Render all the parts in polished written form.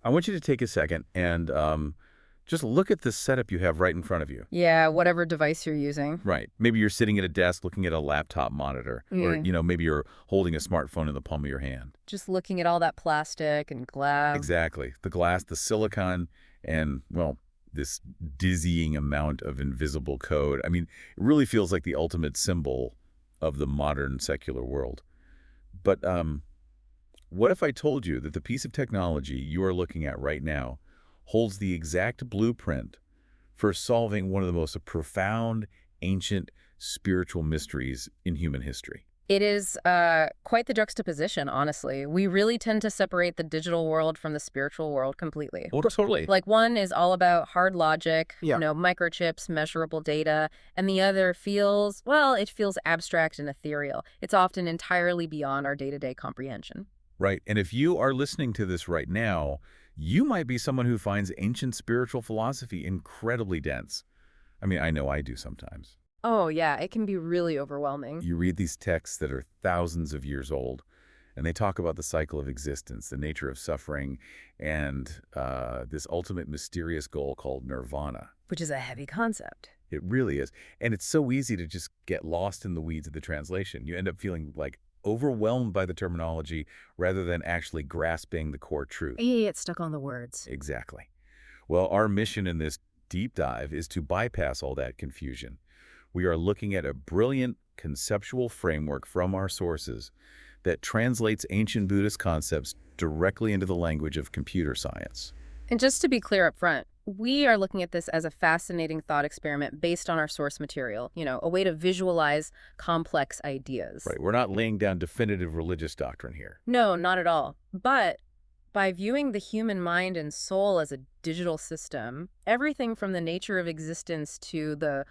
I want you to take a second and just look at the setup you have right in front of you. Yeah, whatever device you're using. Right. Maybe you're sitting at a desk looking at a laptop monitor, or, Yeah. maybe you're holding a smartphone in the palm of your hand. Just looking at all that plastic and glass. Exactly. The glass, the silicon, and, well, this dizzying amount of invisible code. I mean, it really feels like the ultimate symbol of the modern secular world. But what if I told you that the piece of technology you are looking at right now holds the exact blueprint for solving one of the most profound, ancient, spiritual mysteries in human history? It is quite the juxtaposition, honestly. We really tend to separate the digital world from the spiritual world completely. Oh, totally. Like one is all about hard logic, Yeah. microchips, measurable data, and the other feels, well, it feels abstract and ethereal. It's often entirely beyond our day-to-day comprehension. Right. And if you are listening to this right now, you might be someone who finds ancient spiritual philosophy incredibly dense. I mean, I know I do sometimes. Oh, yeah, it can be really overwhelming. You read these texts that are thousands of years old, and they talk about the cycle of existence, the nature of suffering, and this ultimate mysterious goal called nirvana. Which is a heavy concept. It really is. And it's so easy to just get lost in the weeds of the translation. You end up feeling like overwhelmed by the terminology rather than actually grasping the core truth. Yeah, you get stuck on the words. Exactly. Well, our mission in this deep dive is to bypass all that confusion. We are looking at a brilliant conceptual framework from our sources that translates ancient Buddhist concepts directly into the language of computer science. And just to be clear up front, we are looking at this as a fascinating thought experiment based on our source material, a way to visualize complex ideas. Right. We're not laying down definitive religious doctrine here. No, not at all. But by viewing the human mind and soul as a digital system, everything from the nature of existence to the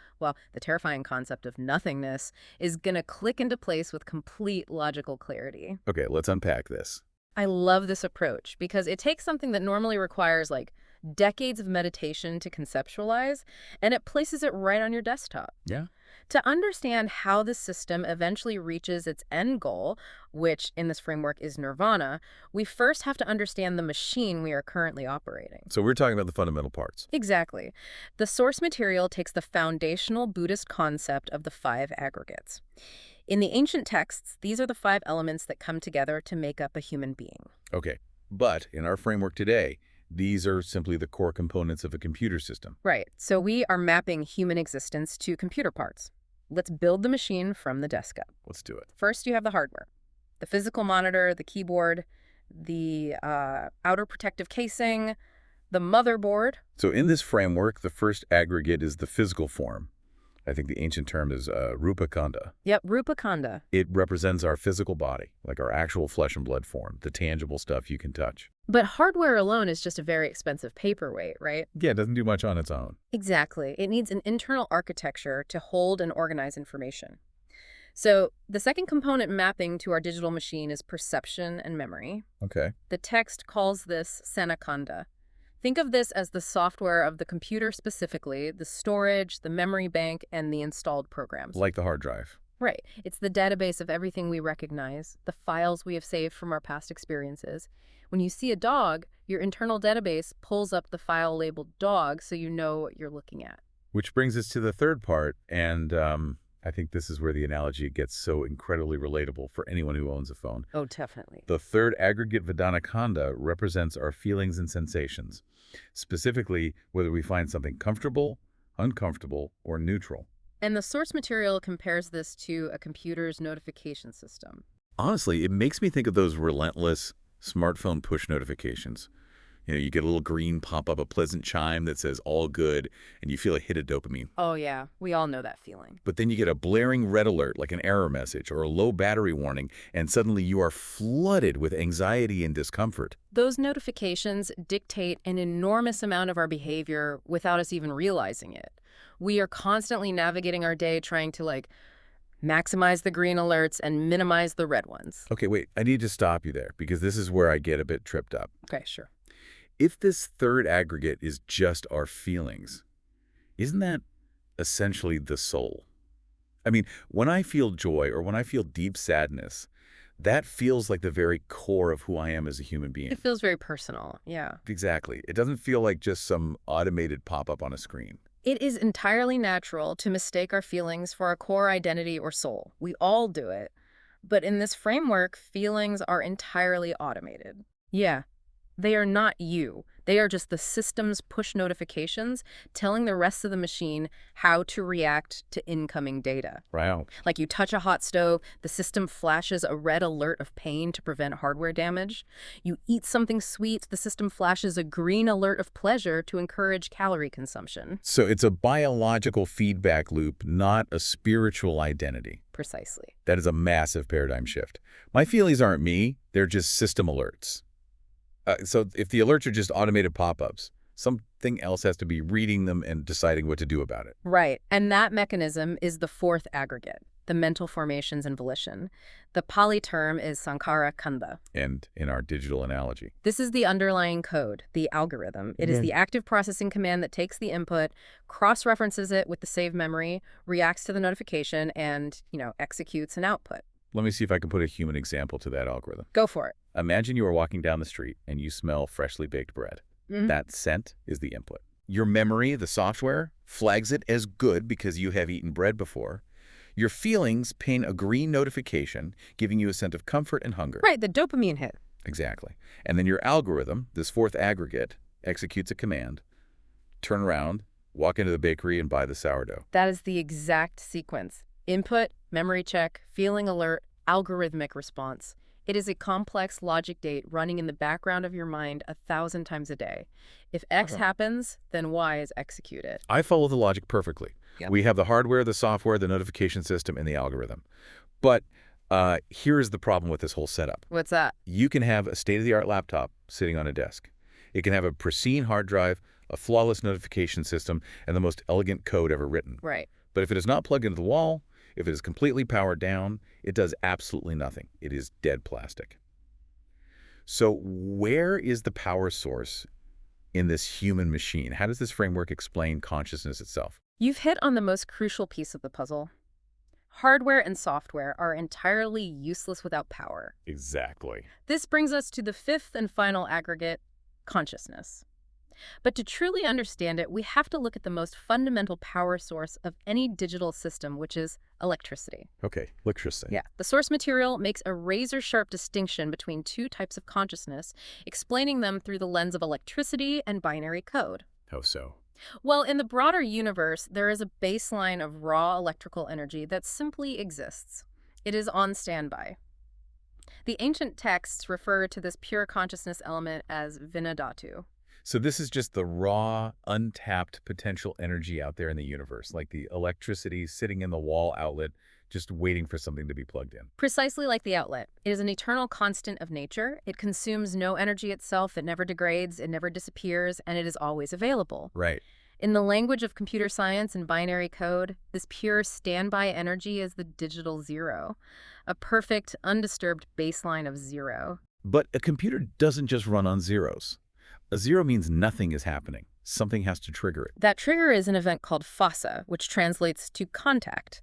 terrifying concept of nothingness is going to click into place with complete logical clarity. Okay, let's unpack this. I love this approach because it takes something that normally requires decades of meditation to conceptualize, and it places it right on your desktop. Yeah. To understand how the system eventually reaches its end goal, which in this framework is nirvana, we first have to understand the machine we are currently operating. So we're talking about the fundamental parts. Exactly. The source material takes the foundational Buddhist concept of the 5 aggregates. In the ancient texts, these are the 5 elements that come together to make up a human being. Okay. But in our framework today, these are simply the core components of a computer system. Right. So we are mapping human existence to computer parts. Let's build the machine from the desk up. Let's do it. First, you have the hardware. The physical monitor, the keyboard, the outer protective casing, the motherboard. So in this framework, the first aggregate is the physical form. I think the ancient term is rupa kanda. Yep, rupa kanda. It represents our physical body, like our actual flesh and blood form, the tangible stuff you can touch. But hardware alone is just a very expensive paperweight, right? Yeah, it doesn't do much on its own. Exactly. It needs an internal architecture to hold and organize information. So the second component mapping to our digital machine is perception and memory. Okay. The text calls this sanakanda. Think of this as the software of the computer specifically, the storage, the memory bank, and the installed programs. Like the hard drive. Right. It's the database of everything we recognize, the files we have saved from our past experiences. When you see a dog, your internal database pulls up the file labeled dog so you know what you're looking at. Which brings us to the third part, and I think this is where the analogy gets so incredibly relatable for anyone who owns a phone. Oh, definitely. The third aggregate Vedana represents our feelings and sensations, specifically whether we find something comfortable, uncomfortable, or neutral. And the source material compares this to a computer's notification system. Honestly, it makes me think of those relentless smartphone push notifications. You get a little green pop-up, a pleasant chime that says all good, and you feel a hit of dopamine. Oh, yeah. We all know that feeling. But then you get a blaring red alert, like an error message or a low battery warning, and suddenly you are flooded with anxiety and discomfort. Those notifications dictate an enormous amount of our behavior without us even realizing it. We are constantly navigating our day trying to, maximize the green alerts and minimize the red ones. Okay, wait, I need to stop you there because this is where I get a bit tripped up. Okay, sure. If this third aggregate is just our feelings, isn't that essentially the soul? I mean, when I feel joy or when I feel deep sadness, That feels like the very core of who I am as a human being. It feels very personal, yeah. Exactly. It doesn't feel like just some automated pop-up on a screen. It is entirely natural to mistake our feelings for our core identity or soul. We all do it. But in this framework, feelings are entirely automated. Yeah, they are not you. They are just the system's push notifications telling the rest of the machine how to react to incoming data. Wow. Like you touch a hot stove, the system flashes a red alert of pain to prevent hardware damage. You eat something sweet, the system flashes a green alert of pleasure to encourage calorie consumption. So it's a biological feedback loop, not a spiritual identity. Precisely. That is a massive paradigm shift. My feelings aren't me, they're just system alerts. So if the alerts are just automated pop-ups, something else has to be reading them and deciding what to do about it. Right. And that mechanism is the fourth aggregate, the mental formations and volition. The Pali term is Sankara Khandha. And in our digital analogy. This is the underlying code, the algorithm. It is the active processing command that takes the input, cross-references it with the saved memory, reacts to the notification, and, executes an output. Let me see if I can put a human example to that algorithm. Go for it. Imagine you are walking down the street and you smell freshly baked bread. That scent is the input. Your memory, the software, flags it as good because you have eaten bread before. Your feelings ping a green notification, giving you a sense of comfort and hunger. Right, the dopamine hit. Exactly. And then your algorithm, this fourth aggregate, executes a command. Turn around, walk into the bakery, and buy the sourdough. That is the exact sequence. Input, memory check, feeling alert, algorithmic response. It is a complex logic gate running in the background of your mind 1,000 times a day. If X happens, then Y is executed. I follow the logic perfectly. Yep. We have the hardware, the software, the notification system, and the algorithm. But here's the problem with this whole setup. What's that? You can have a state-of-the-art laptop sitting on a desk. It can have a pristine hard drive, a flawless notification system, and the most elegant code ever written. Right. But if it is not plugged into the wall, if it is completely powered down, it does absolutely nothing. It is dead plastic. So where is the power source in this human machine? How does this framework explain consciousness itself? You've hit on the most crucial piece of the puzzle. Hardware and software are entirely useless without power. Exactly. This brings us to the fifth and final aggregate, consciousness. But to truly understand it, we have to look at the most fundamental power source of any digital system, which is electricity. Okay, electricity. Yeah. The source material makes a razor-sharp distinction between two types of consciousness, explaining them through the lens of electricity and binary code. How so? Well, in the broader universe, there is a baseline of raw electrical energy that simply exists. It is on standby. The ancient texts refer to this pure consciousness element as vinadatu. So this is just the raw, untapped potential energy out there in the universe, like the electricity sitting in the wall outlet, just waiting for something to be plugged in. Precisely like the outlet. It is an eternal constant of nature. It consumes no energy itself. It never degrades. It never disappears. And it is always available. Right. In the language of computer science and binary code, this pure standby energy is the digital zero, a perfect, undisturbed baseline of zero. But a computer doesn't just run on zeros. A zero means nothing is happening. Something has to trigger it. That trigger is an event called fossa, which translates to contact.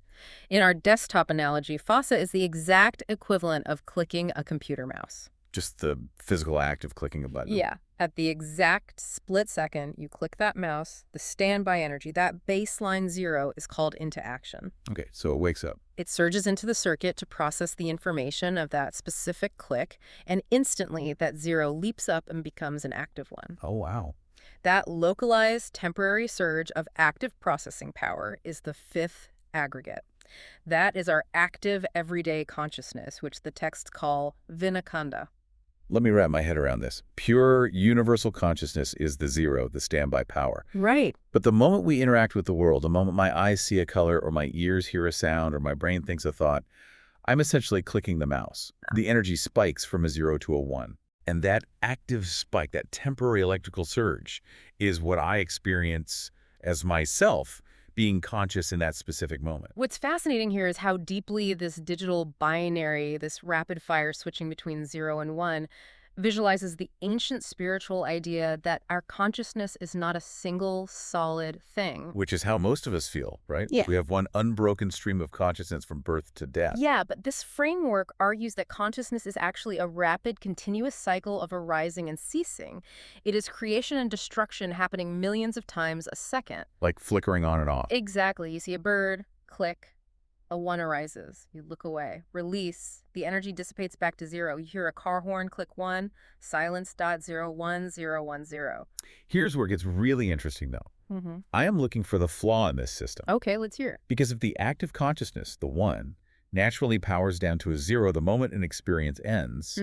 In our desktop analogy, fossa is the exact equivalent of clicking a computer mouse. Just the physical act of clicking a button. Yeah. At the exact split second you click that mouse, the standby energy, that baseline zero, is called into action. Okay, so it wakes up. It surges into the circuit to process the information of that specific click, and instantly that zero leaps up and becomes an active one. Oh, wow. That localized temporary surge of active processing power is the fifth aggregate. That is our active everyday consciousness, which the texts call vinakanda. Let me wrap my head around this. Pure universal consciousness is the zero, the standby power. Right. But the moment we interact with the world, the moment my eyes see a color or my ears hear a sound or my brain thinks a thought, I'm essentially clicking the mouse. The energy spikes from a 0 to a 1. And that active spike, that temporary electrical surge, is what I experience as myself being conscious in that specific moment. What's fascinating here is how deeply this digital binary, this rapid fire switching between 0 and 1, visualizes the ancient spiritual idea that our consciousness is not a single, solid thing. Which is how most of us feel, right? Yeah. We have one unbroken stream of consciousness from birth to death. Yeah, but this framework argues that consciousness is actually a rapid, continuous cycle of arising and ceasing. It is creation and destruction happening millions of times a second. Like flickering on and off. Exactly. You see a bird, click, a one arises. You look away. Release. The energy dissipates back to zero. You hear a car horn, click one, silence, dot, 0, 1, 0, 1, 0. Here's where it gets really interesting, though. I am looking for the flaw in this system. Okay, let's hear it. Because if the active consciousness, the one, naturally powers down to a zero the moment an experience ends,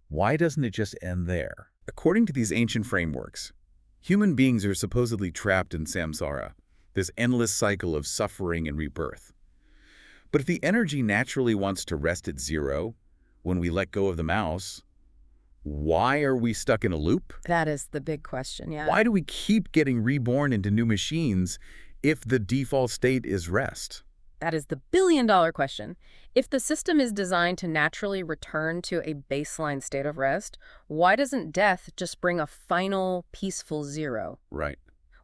why doesn't it just end there? According to these ancient frameworks, human beings are supposedly trapped in samsara, this endless cycle of suffering and rebirth. But if the energy naturally wants to rest at zero, when we let go of the mouse, why are we stuck in a loop? That is the big question, yeah. Why do we keep getting reborn into new machines if the default state is rest? That is the billion-dollar question. If the system is designed to naturally return to a baseline state of rest, why doesn't death just bring a final, peaceful zero? Right.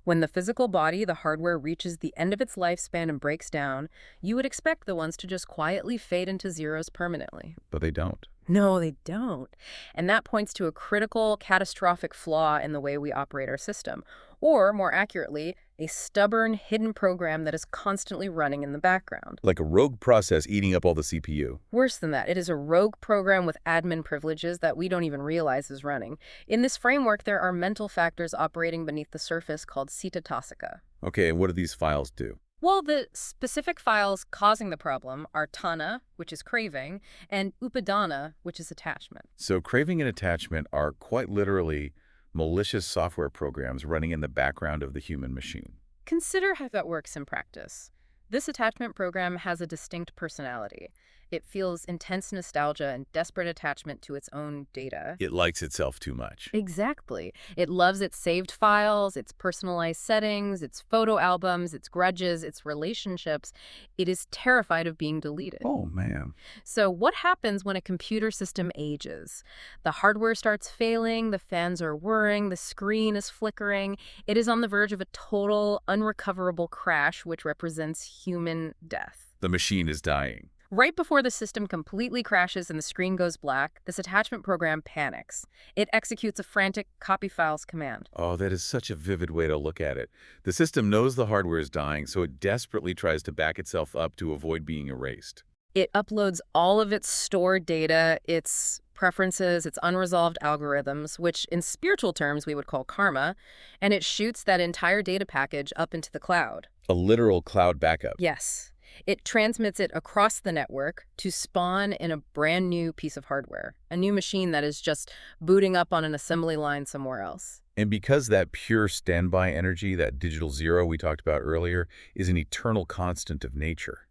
When the physical body, the hardware, reaches the end of its lifespan and breaks down, you would expect the ones to just quietly fade into zeros permanently. But they don't. No, they don't. And that points to a critical, catastrophic flaw in the way we operate our system. Or, more accurately, a stubborn, hidden program that is constantly running in the background. Like a rogue process eating up all the CPU. Worse than that, it is a rogue program with admin privileges that we don't even realize is running. In this framework, there are mental factors operating beneath the surface called cetatosika. Okay, and what do these files do? Well, the specific files causing the problem are tanha, which is craving, and upadana, which is attachment. So craving and attachment are quite literally malicious software programs running in the background of the human machine. Consider how that works in practice. This attachment program has a distinct personality. It feels intense nostalgia and desperate attachment to its own data. It likes itself too much. Exactly. It loves its saved files, its personalized settings, its photo albums, its grudges, its relationships. It is terrified of being deleted. Oh, man. So what happens when a computer system ages? The hardware starts failing, the fans are whirring, the screen is flickering. It is on the verge of a total, unrecoverable crash, which represents human death. The machine is dying. Right before the system completely crashes and the screen goes black, this attachment program panics. It executes a frantic copy files command. Oh, that is such a vivid way to look at it. The system knows the hardware is dying, so it desperately tries to back itself up to avoid being erased. It uploads all of its stored data, its preferences, its unresolved algorithms, which in spiritual terms we would call karma, and it shoots that entire data package up into the cloud. A literal cloud backup. Yes. It transmits it across the network to spawn in a brand new piece of hardware, a new machine that is just booting up on an assembly line somewhere else. And because that pure standby energy, that digital zero we talked about earlier, is an eternal constant of nature,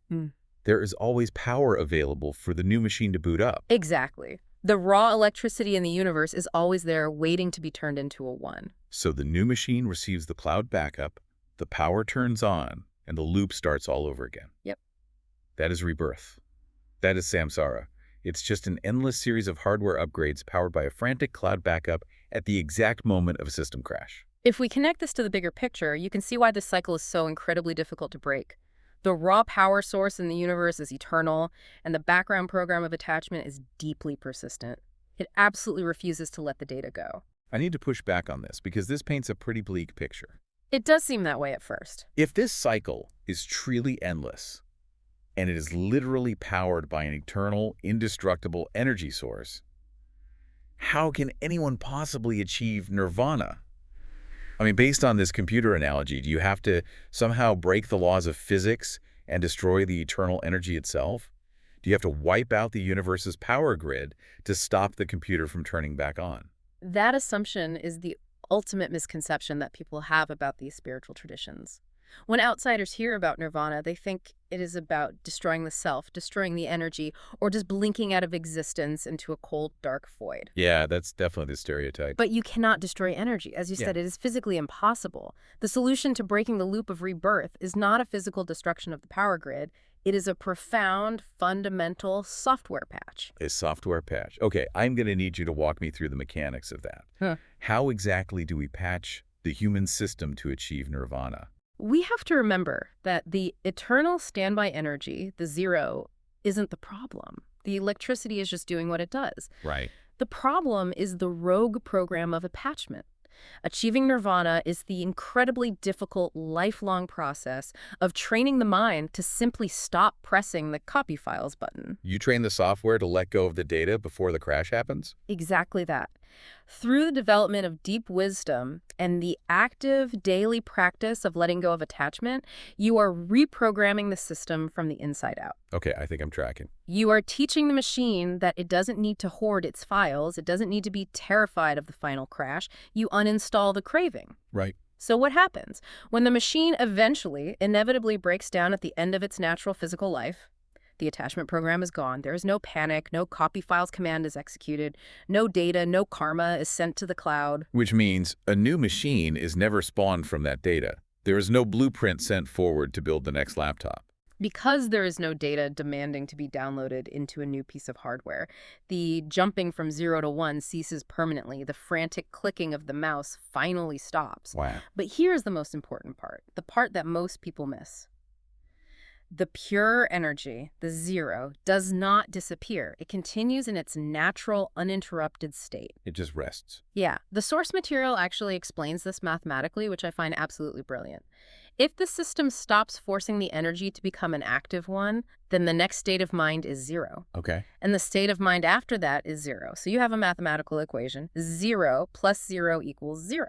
there is always power available for the new machine to boot up. Exactly. The raw electricity in the universe is always there waiting to be turned into a one. So the new machine receives the cloud backup, the power turns on, and the loop starts all over again. Yep. That is rebirth. That is samsara. It's just an endless series of hardware upgrades powered by a frantic cloud backup at the exact moment of a system crash. If we connect this to the bigger picture, you can see why this cycle is so incredibly difficult to break. The raw power source in the universe is eternal, and the background program of attachment is deeply persistent. It absolutely refuses to let the data go. I need to push back on this because this paints a pretty bleak picture. It does seem that way at first. If this cycle is truly endless, and it is literally powered by an eternal, indestructible energy source, how can anyone possibly achieve nirvana? I mean, based on this computer analogy, do you have to somehow break the laws of physics and destroy the eternal energy itself? Do you have to wipe out the universe's power grid to stop the computer from turning back on? That assumption is the ultimate misconception that people have about these spiritual traditions. When outsiders hear about nirvana, they think it is about destroying the self, destroying the energy, or just blinking out of existence into a cold, dark void. Yeah, that's definitely the stereotype. But you cannot destroy energy. As you said, it is physically impossible. The solution to breaking the loop of rebirth is not a physical destruction of the power grid. It is a profound, fundamental software patch. A software patch. Okay, I'm going to need you to walk me through the mechanics of that. Huh. How exactly do we patch the human system to achieve nirvana? We have to remember that the eternal standby energy, the zero, isn't the problem. The electricity is just doing what it does. Right. The problem is the rogue program of attachment. Achieving nirvana is the incredibly difficult, lifelong process of training the mind to simply stop pressing the copy files button. You train the software to let go of the data before the crash happens? Exactly that. Through the development of deep wisdom and the active daily practice of letting go of attachment, you are reprogramming the system from the inside out. Okay, I think I'm tracking. You are teaching the machine that it doesn't need to hoard its files. It doesn't need to be terrified of the final crash. You uninstall the craving. Right. So what happens? When the machine eventually, inevitably breaks down at the end of its natural physical life, the attachment program is gone. There is no panic, no copy files command is executed, no data, no karma is sent to the cloud. Which means a new machine is never spawned from that data. There is no blueprint sent forward to build the next laptop. Because there is no data demanding to be downloaded into a new piece of hardware, the jumping from 0 to 1 ceases permanently. The frantic clicking of the mouse finally stops. Wow. But here's the most important part, the part that most people miss. The pure energy, the zero, does not disappear. It continues in its natural, uninterrupted state. It just rests. Yeah, the source material actually explains this mathematically, which I find absolutely brilliant. If the system stops forcing the energy to become an active one, then the next state of mind is zero. Okay. And the state of mind after that is zero. So you have a mathematical equation. 0 plus 0 equals 0.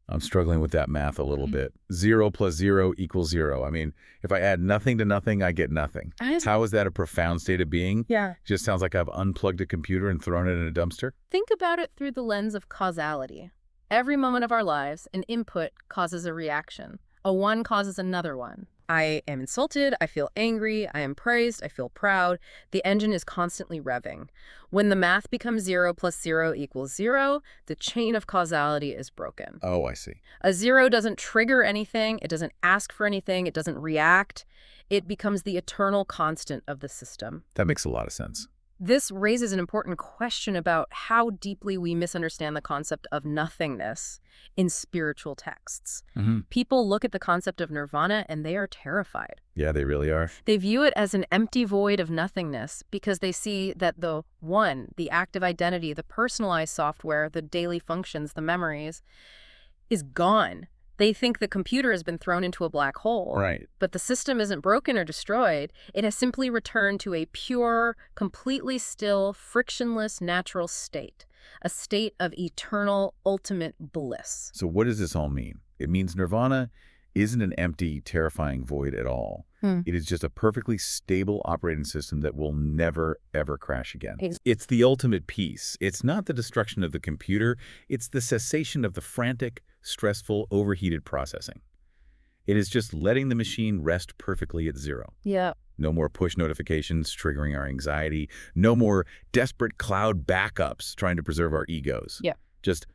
I'm struggling with that math a little bit. 0 plus 0 equals 0. I mean, if I add nothing to nothing, I get nothing. How is that a profound state of being? Yeah. Just sounds like I've unplugged a computer and thrown it in a dumpster. Think about it through the lens of causality. Every moment of our lives, an input causes a reaction. A one causes another one. I am insulted, I feel angry, I am praised, I feel proud. The engine is constantly revving. When the math becomes 0 plus 0 equals 0, the chain of causality is broken. Oh, I see. A zero doesn't trigger anything, it doesn't ask for anything, it doesn't react. It becomes the eternal constant of the system. That makes a lot of sense. This raises an important question about how deeply we misunderstand the concept of nothingness in spiritual texts. People look at the concept of nirvana and they are terrified. Yeah, they really are. They view it as an empty void of nothingness because they see that the one, the active identity, the personalized software, the daily functions, the memories, is gone. They think the computer has been thrown into a black hole. Right. But the system isn't broken or destroyed. It has simply returned to a pure, completely still, frictionless, natural state. A state of eternal, ultimate bliss. So what does this all mean? It means nirvana isn't an empty, terrifying void at all. It is just a perfectly stable operating system that will never, ever crash again. It's the ultimate peace. It's not the destruction of the computer. It's the cessation of the frantic, stressful, overheated processing. It is just letting the machine rest perfectly at 0. Yeah. No more push notifications triggering our anxiety. No more desperate cloud backups trying to preserve our egos. Yeah. Just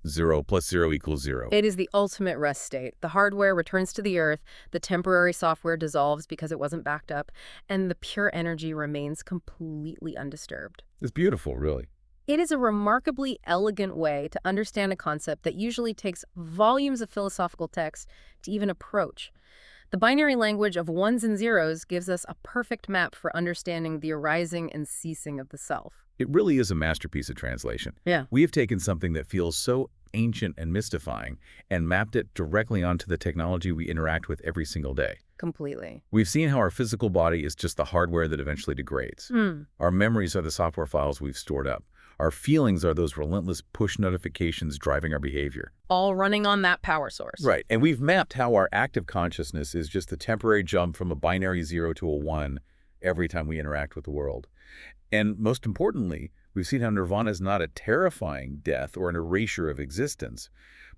0 plus 0 equals 0. It is the ultimate rest state. The hardware returns to the earth, the temporary software dissolves because it wasn't backed up, and the pure energy remains completely undisturbed. It's beautiful, really. It is a remarkably elegant way to understand a concept that usually takes volumes of philosophical text to even approach. The binary language of ones and zeros gives us a perfect map for understanding the arising and ceasing of the self. It really is a masterpiece of translation. Yeah. We have taken something that feels so ancient and mystifying and mapped it directly onto the technology we interact with every single day. Completely. We've seen how our physical body is just the hardware that eventually degrades. Our memories are the software files we've stored up. Our feelings are those relentless push notifications driving our behavior. All running on that power source. Right. And we've mapped how our active consciousness is just the temporary jump from a binary 0 to a 1 every time we interact with the world. And most importantly, we've seen how nirvana is not a terrifying death or an erasure of existence,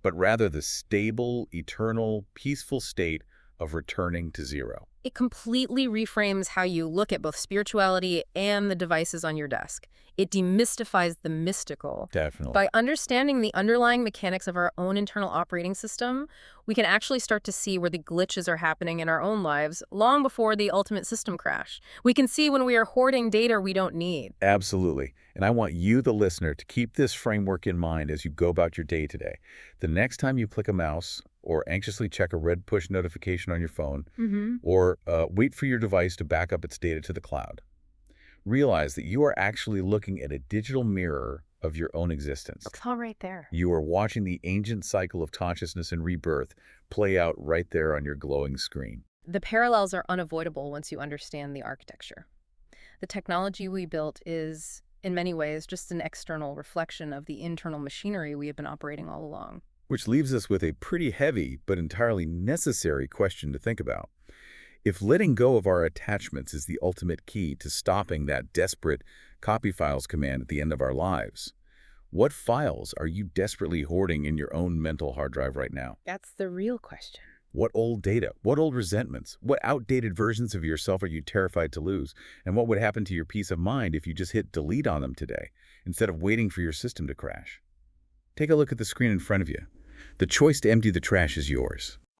but rather the stable, eternal, peaceful state of returning to 0. It completely reframes how you look at both spirituality and the devices on your desk. It demystifies the mystical. Definitely. By understanding the underlying mechanics of our own internal operating system, we can actually start to see where the glitches are happening in our own lives long before the ultimate system crash. We can see when we are hoarding data we don't need. Absolutely. And I want you, the listener, to keep this framework in mind as you go about your day today. The next time you click a mouse or anxiously check a red push notification on your phone, or wait for your device to back up its data to the cloud, realize that you are actually looking at a digital mirror of your own existence. It's all right there. You are watching the ancient cycle of consciousness and rebirth play out right there on your glowing screen. The parallels are unavoidable once you understand the architecture. The technology we built is, in many ways, just an external reflection of the internal machinery we have been operating all along. Which leaves us with a pretty heavy but entirely necessary question to think about. If letting go of our attachments is the ultimate key to stopping that desperate copy files command at the end of our lives, what files are you desperately hoarding in your own mental hard drive right now? That's the real question. What old data? What old resentments? What outdated versions of yourself are you terrified to lose? And what would happen to your peace of mind if you just hit delete on them today, instead of waiting for your system to crash? Take a look at the screen in front of you. The choice to empty the trash is yours.